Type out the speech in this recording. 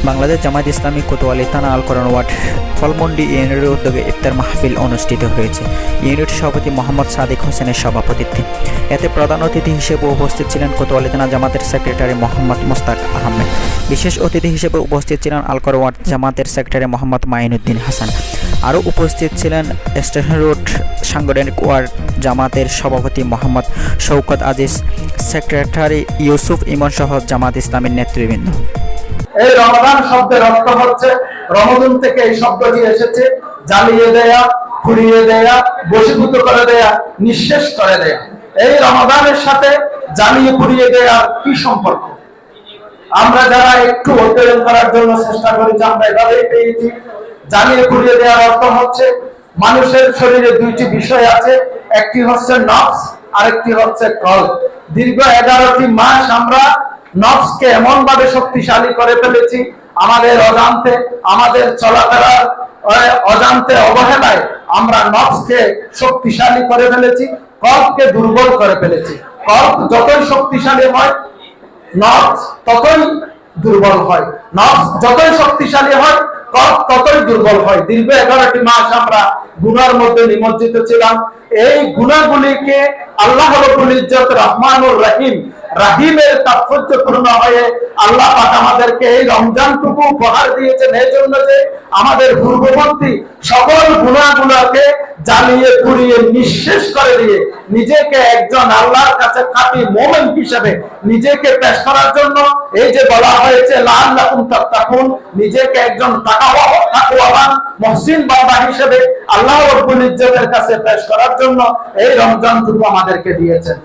বাংলাদেশ জামায়াত ইসলামী কোতোয়ালি থানা আল কোরআন ওয়ার্ড ফলমন্ডি ইউনিটের উদ্যোগে ইফতার মাহফিল অনুষ্ঠিত হয়েছে। ইউনিট সভাপতি মোহাম্মদ সাদিক হোসেনের সভাপতিত্বে এতে প্রধান অতিথি হিসেবে উপস্থিত ছিলেন কোতোয়ালি থানা জামাতের সেক্রেটারি মোহাম্মদ মোস্তাক আহমেদ। বিশেষ অতিথি হিসেবে উপস্থিত ছিলেন আল কোরআন ওয়ার্ড জামাতের সেক্রেটারি মোহাম্মদ মাইনুদ্দিন হাসান। আরও উপস্থিত ছিলেন স্টেশন রোড সাংগঠনিক ওয়ার্ড জামাতের সভাপতি মোহাম্মদ শওকত আজিজ, সেক্রেটারি ইউসুফ ইমন সহ জামাত ইসলামের নেতৃবৃন্দ। এই রমাদান শব্দের অর্থ হচ্ছে, রমজান থেকে এই শব্দটি এসেছে, জ্বালিয়ে দেয়া, পুড়িয়ে দেয়া, বশীভূত করে দেয়া, নিঃশেষ করে দেয়া। এই রমাদানের সাথে জ্বালিয়ে পুড়িয়ে দেয়া কি সম্পর্ক? আমরা যারা একটু অধ্যয়ন করার জন্য চেষ্টা করেছি আমরা এভাবেই পেয়েছি। জ্বালিয়ে পুড়িয়ে দেওয়ার অর্থ হচ্ছে, মানুষের শরীরে দুইটি বিষয় আছে, একটি হচ্ছে নফস, আরেকটি হচ্ছে কলব। দীর্ঘ 11টি মাস আমরা নফসকে এমন ভাবে শক্তিশালী করে ফেলেছি, আমাদের অজান্তে, আমাদের চলাফেরার অজান্তে অবহেলায় আমরা নফসকে শক্তিশালী করে ফেলেছি, কলবকে দুর্বল করে ফেলেছি। কলব যতই শক্তিশালী হয় নফস ততই দুর্বল হয়, নফস যতই শক্তিশালী হয় কলব ততই দুর্বল হয়। দীর্ঘ 11টি মাস আমরা গুনার মধ্যে নিমজ্জিত ছিলাম। এই গুনাহগুলিকে আল্লাহ রাব্বুল ইজ্জত রহমানুর রহিম, রাহিমের তাৎপর্যপূর্ণ হয়ে আল্লাহ পাক আমাদেরকে এই রমজানটুকু উপহার দিয়েছেন এই জন্য যে আমাদের পূর্ববর্তী সকল গুনাহগুলোকে জ্বালিয়ে পুড়িয়ে নিঃশেষ করে দিয়ে নিজেকে একজন আল্লাহর কাছে খাঁটি মুমিন হিসেবে নিজেকে পেশ করার জন্য, এই যে বলা হয়েছে লাআল্লাকুম তাত্তাকুন, নিজেকে একজন তাকওয়াবান মুহসিন বান্দা হিসেবে আল্লাহ রাব্বুল ইজ্জতের কাছে পেশ করার জন্য এই রমজানটুকু আমাদেরকে দিয়েছেন।